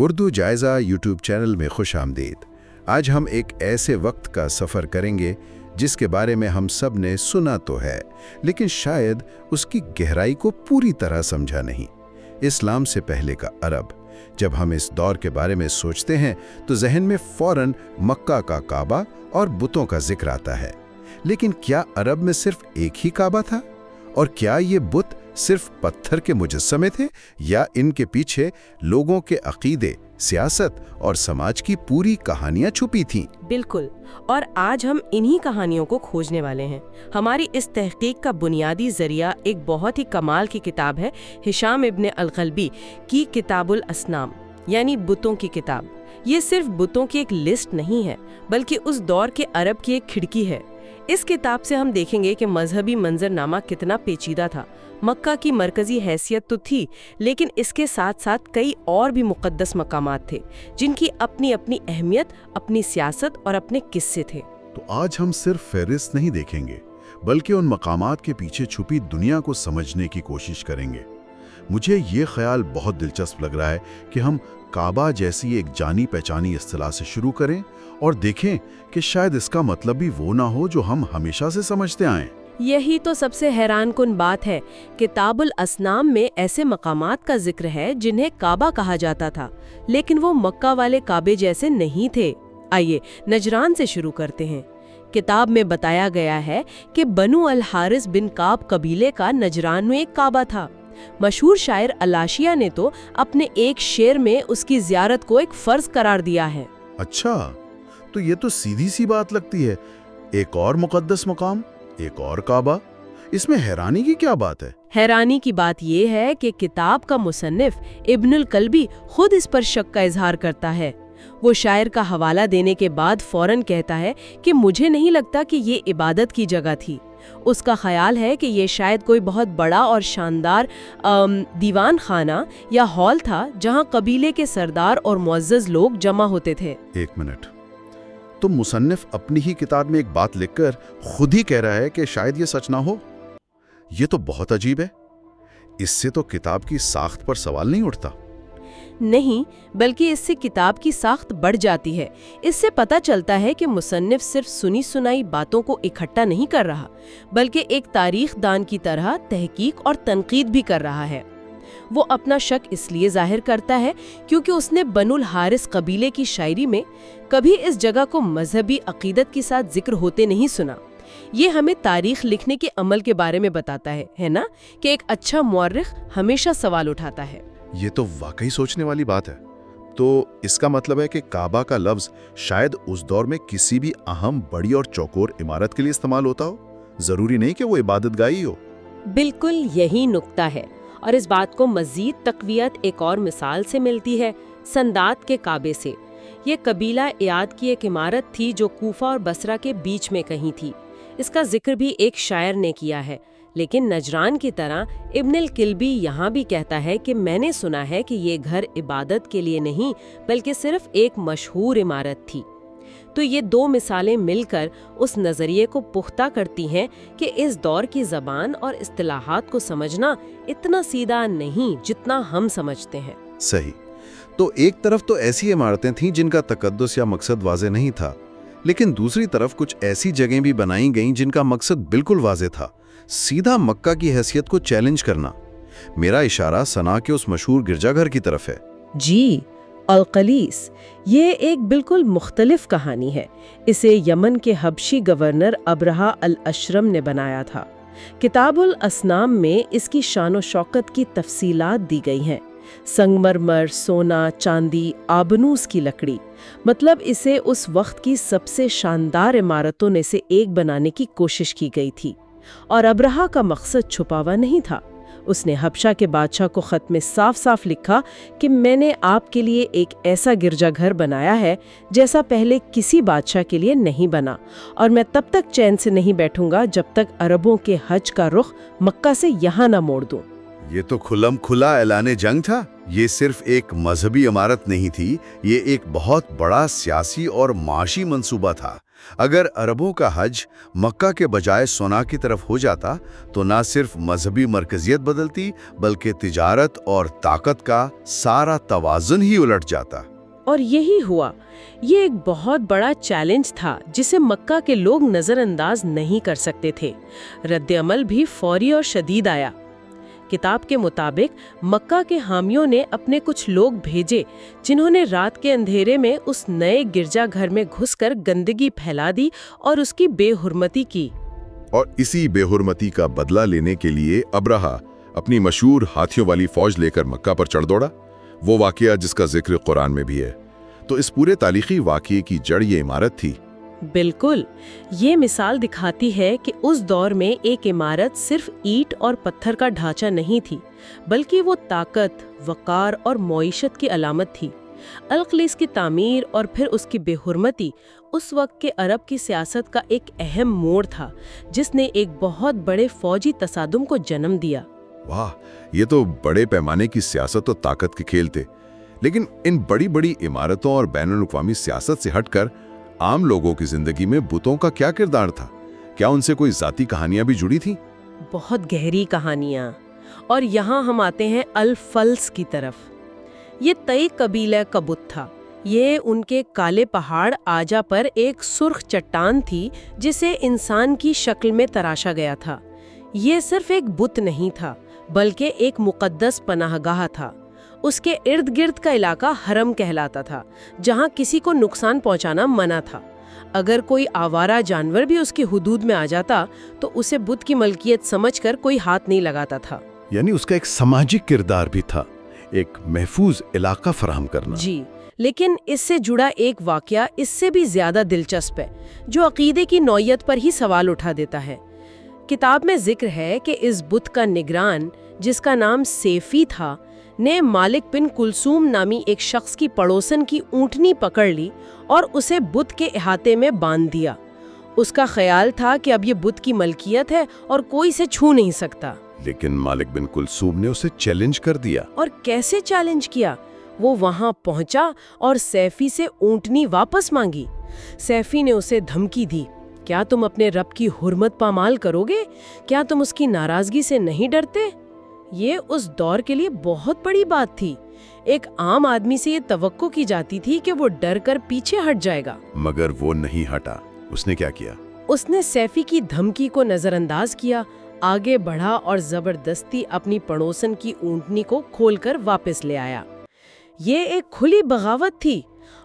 اردو جائزہ YouTube channel میں خوش آمدید۔ آج ہم ایک ایسے وقت کا سفر کریں گے جس کے بارے میں ہم سب نے سنا تو ہے، لیکن شاید اس کی گہرائی کو پوری طرح سمجھا نہیں۔ اسلام سے پہلے کا عرب۔ جب ہم اس دور کے بارے میں سوچتے ہیں تو ذہن میں فوراً مکہ کا کعبہ اور بتوں کا ذکر آتا ہے۔ لیکن کیا عرب میں صرف ایک ہی کعبہ تھا؟ اور کیا یہ بت صرف پتھر کے مجسمے تھے یا ان کے پیچھے لوگوں کے عقیدے، سیاست اور سماج کی پوری کہانیاں چھپی تھیں؟ بالکل، اور آج ہم انہی کہانیوں کو کھوجنے والے ہیں۔ ہماری اس تحقیق کا بنیادی ذریعہ ایک بہت ہی کمال کی کتاب ہے، ہشام ابن القلبی کی کتاب الاسنام، یعنی بتوں کی کتاب۔ یہ صرف بتوں کی ایک لسٹ نہیں ہے، بلکہ اس دور کے عرب کی ایک کھڑکی ہے۔ اس کتاب سے ہم دیکھیں گے کہ مذہبی منظرنامہ کتنا پیچیدہ تھا۔ مکہ کی مرکزی حیثیت تو تھی، لیکن اس کے ساتھ ساتھ کئی اور بھی مقدس مقامات تھے جن کی اپنی اپنی اہمیت، اپنی سیاست اور اپنے قصے تھے۔ تو آج ہم صرف فہرست نہیں دیکھیں گے، بلکہ ان مقامات کے پیچھے چھپی دنیا کو سمجھنے کی کوشش کریں گے۔ مجھے یہ خیال بہت دلچسپ لگ رہا ہے کہ ہم کعبہ جیسی ایک جانی پہچانی اصطلاح سے شروع کریں اور دیکھیں کہ شاید اس کا مطلب بھی وہ نہ ہو جو ہم ہمیشہ سے سمجھتے آئیں۔ یہی تو سب سے حیران کن بات ہے۔ کتاب الاسنام میں ایسے مقامات کا ذکر ہے جنہیں کعبہ کہا جاتا تھا، لیکن وہ مکہ والے کعبے جیسے نہیں تھے۔ آئیے نجران سے شروع کرتے ہیں۔ کتاب میں بتایا گیا ہے کہ بنو الحارث بن کعب قبیلے کا نجران میں ایک کعبہ تھا۔ مشہور شاعر الاشیہ نے تو اپنے ایک شعر میں اس کی زیارت کو ایک فرض قرار دیا ہے۔ اچھا، تو یہ تو سیدھی سی بات لگتی ہے، ایک اور مقدس مقام، ایک اور کعبہ۔ اس میں حیرانی کی کیا بات ہے؟ حیرانی کی بات یہ ہے کہ کتاب کا مصنف ابن القلبی خود اس پر شک کا اظہار کرتا ہے۔ وہ شاعر کا حوالہ دینے کے بعد فوراً کہتا ہے کہ مجھے نہیں لگتا کہ یہ عبادت کی جگہ تھی۔ اس کا خیال ہے کہ یہ شاید کوئی بہت بڑا اور شاندار دیوان خانہ یا ہال تھا جہاں قبیلے کے سردار اور معزز لوگ جمع ہوتے تھے۔ ایک منٹ، تو مصنف اپنی ہی کتاب میں ایک بات لکھ کر خود ہی کہہ رہا ہے کہ شاید یہ سچ نہ ہو؟ یہ تو بہت عجیب ہے۔ اس سے تو کتاب کی ساخت پر سوال نہیں اٹھتا؟ نہیں، بلکہ اس سے کتاب کی ساخت بڑھ جاتی ہے۔ اس سے پتہ چلتا ہے کہ مصنف صرف سنی سنائی باتوں کو اکٹھا نہیں کر رہا، بلکہ ایک تاریخ دان کی طرح تحقیق اور تنقید بھی کر رہا ہے۔ وہ اپنا شک اس لیے ظاہر کرتا ہے کیونکہ اس نے بنو الحارث قبیلے کی شاعری میں کبھی اس جگہ کو مذہبی عقیدت کے ساتھ ذکر ہوتے نہیں سنا۔ یہ ہمیں تاریخ لکھنے کے عمل کے بارے میں بتاتا ہے نا، کہ ایک اچھا مورخ ہمیشہ سوال اٹھاتا ہے۔ یہ تو واقعی سوچنے والی بات ہے۔ تو اس کا مطلب ہے کہ کعبہ کا لفظ شاید اس دور میں کسی بھی اہم، بڑی اور چوکور عمارت کے لیے استعمال ہوتا ہو، ضروری نہیں کہ وہ عبادت گاہ ہی ہو۔ بالکل یہی نکتہ ہے، اور اس بات کو مزید تقویت ایک اور مثال سے ملتی ہے، سندات کے کعبے سے۔ یہ قبیلہ ایاد کی ایک عمارت تھی جو کوفہ اور بصرہ کے بیچ میں کہیں تھی۔ اس کا ذکر بھی ایک شاعر نے کیا ہے، لیکن نجران کی طرح ابن القلبی یہاں بھی کہتا ہے کہ میں نے سنا ہے کہ یہ گھر عبادت کے لیے نہیں بلکہ صرف ایک مشہور عمارت تھی۔ تو یہ دو مثالیں مل کر اس نظریے کو پختہ کرتی ہیں کہ اس دور کی زبان اور اصطلاحات کو سمجھنا اتنا سیدھا نہیں جتنا ہم سمجھتے ہیں۔ صحیح۔ تو ایک طرف تو ایسی عمارتیں تھیں جن کا تقدس یا مقصد واضح نہیں تھا، لیکن دوسری طرف کچھ ایسی جگہیں بھی بنائی گئیں جن کا مقصد بالکل واضح تھا، سیدھا مکہ کی حیثیت کو چیلنج کرنا۔ میرا اشارہ صنعاء کے اس مشہور گرجا گھر کی طرف ہے۔ جی، القلیس، یہ ایک بالکل مختلف کہانی ہے۔ اسے یمن کے حبشی گورنر ابرہہ الاشرم نے بنایا تھا۔ کتاب الاسنام میں اس کی شان و شوکت کی تفصیلات دی گئی ہیں۔ سنگمرمر، سونا، چاندی، آبنوس کی لکڑی، مطلب اسے اس وقت کی سب سے شاندار عمارتوں میں سے ایک بنانے کی کوشش کی گئی تھی۔ اور ابرہہ کا مقصد چھپا ہوا نہیں تھا۔ اس نے حبشہ کے بادشاہ کو خط میں صاف صاف لکھا کہ میں نے آپ کے لیے ایک ایسا گرجا گھر بنایا ہے جیسا پہلے کسی بادشاہ کے لیے نہیں بنا، اور میں تب تک چین سے نہیں بیٹھوں گا جب تک عربوں کے حج کا رخ مکہ سے یہاں نہ موڑ دوں۔ یہ تو کھلم کھلا اعلان جنگ تھا۔ یہ صرف ایک مذہبی عمارت نہیں تھی، یہ ایک بہت بڑا سیاسی اور معاشی منصوبہ تھا۔ اگر عربوں کا حج مکہ کے بجائے سونا کی طرف ہو جاتا تو نہ صرف مذہبی مرکزیت بدلتی بلکہ تجارت اور طاقت کا سارا توازن ہی الٹ جاتا۔ اور یہی ہوا۔ یہ ایک بہت بڑا چیلنج تھا جسے مکہ کے لوگ نظر انداز نہیں کر سکتے تھے۔ رد عمل بھی فوری اور شدید آیا۔ کتاب کے مطابق مکہ کے حامیوں نے اپنے کچھ لوگ بھیجے جنہوں نے رات کے اندھیرے میں اس نئے گرجا گھر میں گھس کر گندگی پھیلا دی اور اس کی بے حرمتی کی۔ اور اسی بے حرمتی کا بدلہ لینے کے لیے ابرہا اپنی مشہور ہاتھیوں والی فوج لے کر مکہ پر چڑھ دوڑا، وہ واقعہ جس کا ذکر قرآن میں بھی ہے۔ تو اس پورے تاریخی واقعے کی جڑ یہ عمارت تھی۔ بالکل، یہ مثال دکھاتی ہے کہ اس دور میں ایک عمارت صرف اینٹ اور پتھر کا ڈھانچہ نہیں تھی، بلکہ وہ طاقت، وقار اور معیشت کی علامت تھی۔ القلیس کی تعمیر اور پھر اس کی بے حرمتی اس وقت کے عرب کی سیاست کا ایک اہم موڑ تھا، جس نے ایک بہت بڑے فوجی تصادم کو جنم دیا۔ واہ، یہ تو بڑے پیمانے کی سیاست اور طاقت کے کھیل تھے۔ لیکن ان بڑی بڑی عمارتوں اور بین الاقوامی سیاست سے ہٹ کر عام لوگوں کی زندگی میں بتوں کا کیا کردار تھا؟ کیا ان سے کوئی ذاتی کہانیاں بھی جڑی تھیں؟ بہت گہری کہانیاں۔ اور یہاں ہم آتے ہیں الفلس کی طرف۔ یہ تئی قبیلہ کا بت تھا۔ یہ ان کے کالے پہاڑ آجا پر ایک سرخ چٹان تھی جسے انسان کی شکل میں تراشا گیا تھا۔ یہ صرف ایک بت نہیں تھا بلکہ ایک مقدس پناہ گاہ تھا۔ اس کے ارد گرد کا علاقہ حرم کہلاتا تھا، جہاں کسی کو نقصان پہنچانا منع تھا۔ اگر کوئی آوارہ جانور بھی اس کی حدود میں آ جاتا تو اسے بت کی ملکیت سمجھ کر کوئی ہاتھ نہیں لگاتا تھا۔ یعنی اس کا ایک سماجی کردار بھی تھا، ایک محفوظ علاقہ فراہم کرنا۔ جی، لیکن اس سے جڑا ایک واقعہ اس سے بھی زیادہ دلچسپ ہے، جو عقیدے کی نوعیت پر ہی سوال اٹھا دیتا ہے۔ کتاب میں ذکر ہے کہ اس بت کا نگران، جس کا نام سیفی تھا، نے مالک بن کلثوم نامی ایک شخص کی پڑوسن کی اونٹنی پکڑ لی اور اسے بت کے احاطے میں باندھ دیا۔ اس کا خیال تھا کہ اب یہ بت کی ملکیت ہے اور کوئی اسے چھو نہیں سکتا۔ لیکن مالک بن کلثوم نے اسے چیلنج کر دیا۔ اور کیسے چیلنج کیا؟ وہ وہاں پہنچا اور سیفی سے اونٹنی واپس مانگی۔ سیفی نے اسے دھمکی دی، کیا تم اپنے رب کی حرمت پامال کرو گے؟ کیا تم اس کی ناراضگی سے نہیں ڈرتے؟ یہ اس دور کے لیے بہت بڑی بات تھی۔ ایک عام آدمی سے یہ توقع کی جاتی تھی کہ وہ ڈر کر پیچھے ہٹ جائے گا، مگر وہ نہیں ہٹا۔ اس نے کیا کیا؟ اس نے سیفی کی دھمکی کو نظر انداز کیا، آگے بڑھا اور زبردستی اپنی پڑوسن کی اونٹنی کو کھول کر واپس لے آیا۔ یہ ایک کھلی بغاوت تھی۔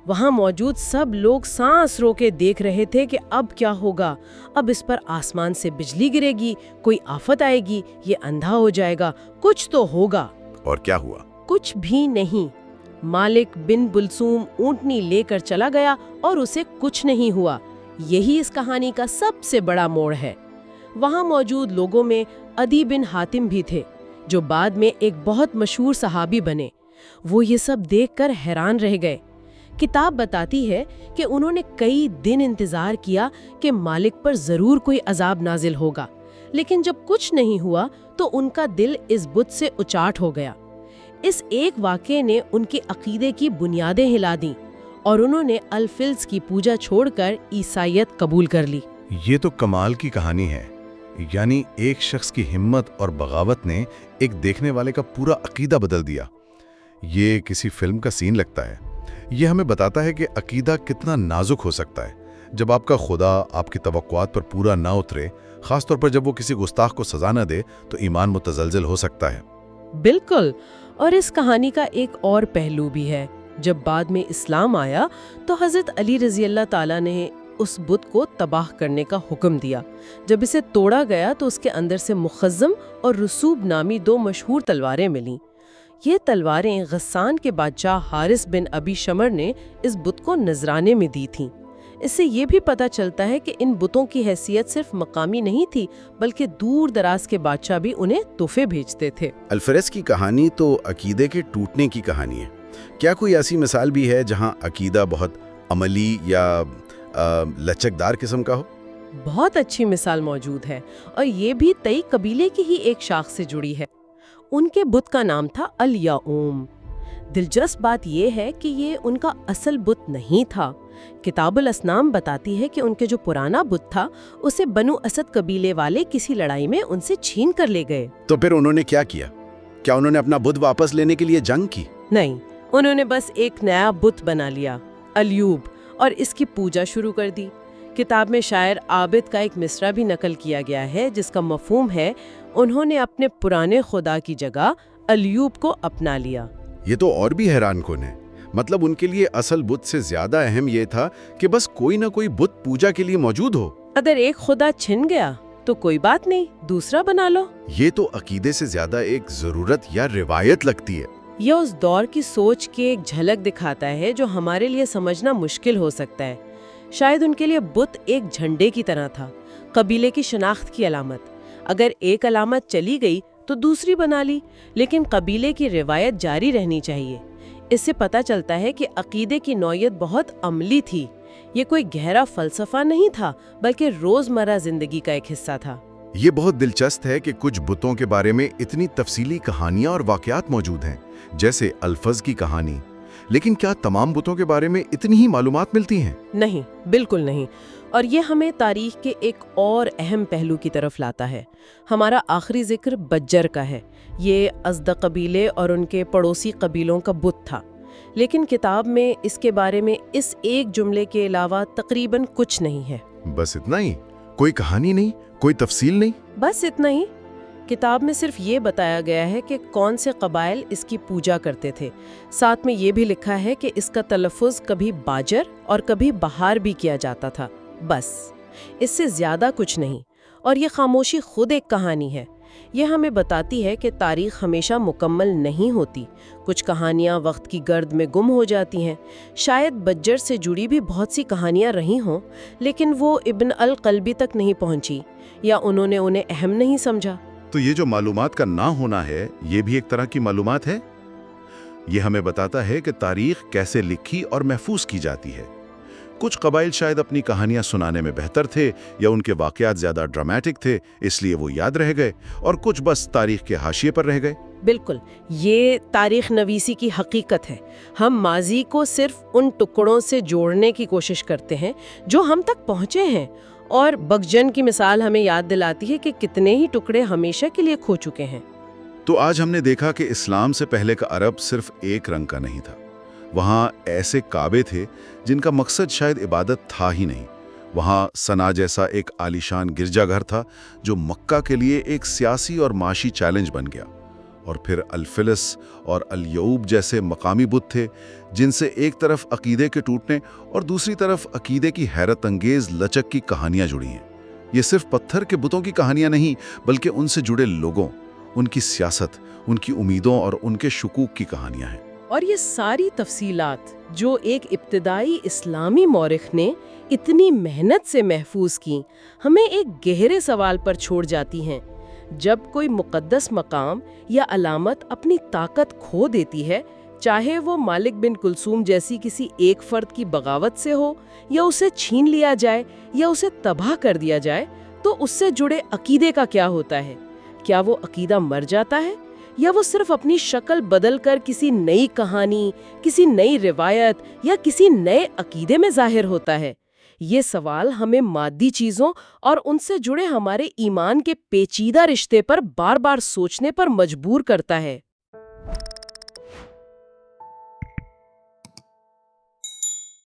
وہاں موجود سب لوگ سانس روکے دیکھ رہے تھے کہ اب کیا ہوگا۔ اب اس پر آسمان سے بجلی گرے گی، کوئی آفت آئے گی، یہ اندھا ہو جائے گا، کچھ تو ہوگا۔ اور کیا ہوا؟ کچھ بھی نہیں۔ مالک بن کلثوم اونٹنی لے کر چلا گیا اور اسے کچھ نہیں ہوا۔ یہی اس کہانی کا سب سے بڑا موڑ ہے۔ وہاں موجود لوگوں میں عدی بن حاتم بھی تھے، جو بعد میں ایک بہت مشہور صحابی بنے۔ وہ یہ سب دیکھ کر حیران رہ گئے۔ کتاب بتاتی ہے کہ انہوں نے کئی دن انتظار کیا کہ مالک پر ضرور کوئی عذاب نازل ہوگا، لیکن جب کچھ نہیں ہوا تو ان کا دل اس بت سے اچاٹ ہو گیا۔ اس ایک واقعے نے ان کے عقیدے کی بنیادیں ہلا دیں اور انہوں نے الفلس کی پوجا چھوڑ کر عیسائیت قبول کر لی۔ یہ تو کمال کی کہانی ہے۔ یعنی ایک شخص کی ہمت اور بغاوت نے ایک دیکھنے والے کا پورا عقیدہ بدل دیا۔ یہ کسی فلم کا سین لگتا ہے۔ یہ ہمیں بتاتا ہے کہ عقیدہ کتنا نازک ہو سکتا ہے۔ جب آپ کا خدا آپ کی توقعات پر پورا نہ اترے، خاص طور پر جب وہ کسی گستاخ کو سزا نہ دے، تو ایمان متزلزل ہو سکتا ہے۔ بالکل۔ اور اس کہانی کا ایک اور پہلو بھی ہے۔ جب بعد میں اسلام آیا تو حضرت علی رضی اللہ تعالیٰ نے اس بت کو تباہ کرنے کا حکم دیا۔ جب اسے توڑا گیا تو اس کے اندر سے مخزم اور رسوب نامی دو مشہور تلواریں ملیں۔ یہ تلواریں غسان کے بادشاہ حارث بن ابی شمر نے اس بت کو نذرانے میں دی تھیں۔ اس سے یہ بھی پتہ چلتا ہے کہ ان بتوں کی حیثیت صرف مقامی نہیں تھی، بلکہ دور دراز کے بادشاہ بھی انہیں تحفے بھیجتے تھے۔ الفرس کی کہانی تو عقیدے کے ٹوٹنے کی کہانی ہے۔ کیا کوئی ایسی مثال بھی ہے جہاں عقیدہ بہت عملی یا لچکدار قسم کا ہو؟ بہت اچھی مثال موجود ہے، اور یہ بھی تئی قبیلے کی ہی ایک شاخ سے جڑی ہے۔ ان کے بت کا نام تھا الیاؤم۔ دلچسپ بات یہ ہے کہ یہ ان کا اصل بت نہیں تھا۔ کتاب الاسنام بتاتی ہے کہ ان کے جو پرانا بت تھا اسے بنو اسد قبیلے والے کسی لڑائی میں ان سے چھین کر لے گئے۔ تو پھر انہوں نے کیا کیا؟ کیا انہوں نے اپنا بت واپس لینے کے لیے جنگ کی؟ نہیں، انہوں نے بس ایک نیا بت بنا لیا، الیوب، اور اس کی پوجا شروع کر دی۔ کتاب میں شاعر عابد کا ایک مصرع بھی نقل کیا گیا ہے جس کا مفہوم ہے انہوں نے اپنے پرانے خدا کی جگہ الیوب کو اپنا لیا۔ یہ تو اور بھی حیران کن ہے۔ مطلب ان کے لیے اصل بت سے زیادہ اہم یہ تھا کہ بس کوئی نہ کوئی بت پوجا کے لیے موجود ہو۔ اگر ایک خدا چھن گیا تو کوئی بات نہیں، دوسرا بنا لو۔ یہ تو عقیدے سے زیادہ ایک ضرورت یا روایت لگتی ہے۔ یہ اس دور کی سوچ کی ایک جھلک دکھاتا ہے جو ہمارے لیے سمجھنا مشکل ہو سکتا ہے۔ شاید ان کے لیے بت ایک جھنڈے کی طرح تھا، قبیلے کی شناخت کی علامت۔ اگر ایک علامت چلی گئی تو دوسری بنا لی، لیکن قبیلے کی روایت جاری رہنی چاہیے۔ اس سے پتہ چلتا ہے کہ عقیدے کی نوعیت بہت عملی تھی۔ یہ کوئی گہرا فلسفہ نہیں تھا، بلکہ روزمرہ زندگی کا ایک حصہ تھا۔ یہ بہت دلچسپ ہے کہ کچھ بتوں کے بارے میں اتنی تفصیلی کہانیاں اور واقعات موجود ہیں، جیسے الفز کی کہانی، لیکن کیا تمام بتوں کے بارے میں اتنی ہی معلومات ملتی ہیں؟ نہیں، بالکل نہیں، اور یہ ہمیں تاریخ کے ایک اور اہم پہلو کی طرف لاتا ہے۔ ہمارا آخری ذکر بجر کا ہے۔ یہ ازد قبیلے اور ان کے پڑوسی قبیلوں کا بت تھا، لیکن کتاب میں اس کے بارے میں اس ایک جملے کے علاوہ تقریباً کچھ نہیں ہے۔ بس اتنا ہی؟ کوئی کہانی نہیں، کوئی تفصیل نہیں؟ بس اتنا ہی۔ کتاب میں صرف یہ بتایا گیا ہے کہ کون سے قبائل اس کی پوجا کرتے تھے۔ ساتھ میں یہ بھی لکھا ہے کہ اس کا تلفظ کبھی باجر اور کبھی بہار بھی کیا جاتا تھا۔ بس اس سے زیادہ کچھ نہیں، اور یہ خاموشی خود ایک کہانی ہے۔ یہ ہمیں بتاتی ہے کہ تاریخ ہمیشہ مکمل نہیں ہوتی، کچھ کہانیاں وقت کی گرد میں گم ہو جاتی ہیں۔ شاید بجر سے جڑی بھی بہت سی کہانیاں رہی ہوں، لیکن وہ ابن القلبی تک نہیں پہنچی، یا انہوں نے انہیں اہم نہیں سمجھا۔ تو یہ جو معلومات کا نہ ہونا ہے، یہ بھی ایک طرح کی معلومات ہے۔ یہ ہمیں بتاتا ہے کہ تاریخ کیسے لکھی اور محفوظ کی جاتی ہے۔ کچھ قبائل شاید اپنی کہانیاں سنانے میں بہتر تھے، یا ان کے واقعات زیادہ ڈرامیٹک تھے، اس لیے وہ یاد رہ گئے، اور کچھ بس تاریخ کے حاشیے پر رہ گئے۔ بالکل، یہ تاریخ نویسی کی حقیقت ہے۔ ہم ماضی کو صرف ان ٹکڑوں سے جوڑنے کی کوشش کرتے ہیں جو ہم تک پہنچے ہیں، اور بکجن کی مثال ہمیں یاد دلاتی ہے کہ کتنے ہی ٹکڑے ہمیشہ کے لیے کھو چکے ہیں۔ تو آج ہم نے دیکھا کہ اسلام سے پہلے کا عرب صرف ایک رنگ کا نہیں تھا۔ وہاں ایسے کعبے تھے جن کا مقصد شاید عبادت تھا ہی نہیں۔ وہاں صنع جیسا ایک عالیشان گرجا گھر تھا جو مکہ کے لیے ایک سیاسی اور معاشی چیلنج بن گیا۔ اور پھر الفلس اور الیعوب جیسے مقامی بت تھے جن سے ایک طرف عقیدے کے ٹوٹنے اور دوسری طرف عقیدے کی حیرت انگیز لچک کی کہانیاں جڑی ہیں۔ یہ صرف پتھر کے بتوں کی کہانیاں نہیں، بلکہ ان سے جڑے لوگوں، ان کی سیاست، ان کی امیدوں اور ان کے شکوک کی کہانیاں ہیں۔ اور یہ ساری تفصیلات جو ایک ابتدائی اسلامی مورخ نے اتنی محنت سے محفوظ کی، ہمیں ایک گہرے سوال پر چھوڑ جاتی ہیں۔ جب کوئی مقدس مقام یا علامت اپنی طاقت کھو دیتی ہے، چاہے وہ مالک بن کلثوم جیسی کسی ایک فرد کی بغاوت سے ہو، یا اسے چھین لیا جائے یا اسے تباہ کر دیا جائے، تو اس سے جڑے عقیدے کا کیا ہوتا ہے؟ کیا وہ عقیدہ مر جاتا ہے، یا وہ صرف اپنی شکل بدل کر کسی نئی کہانی، کسی نئی روایت یا کسی نئے عقیدے میں ظاہر ہوتا ہے؟ یہ سوال ہمیں مادی چیزوں اور ان سے جڑے ہمارے ایمان کے پیچیدہ رشتے پر بار بار سوچنے پر مجبور کرتا ہے۔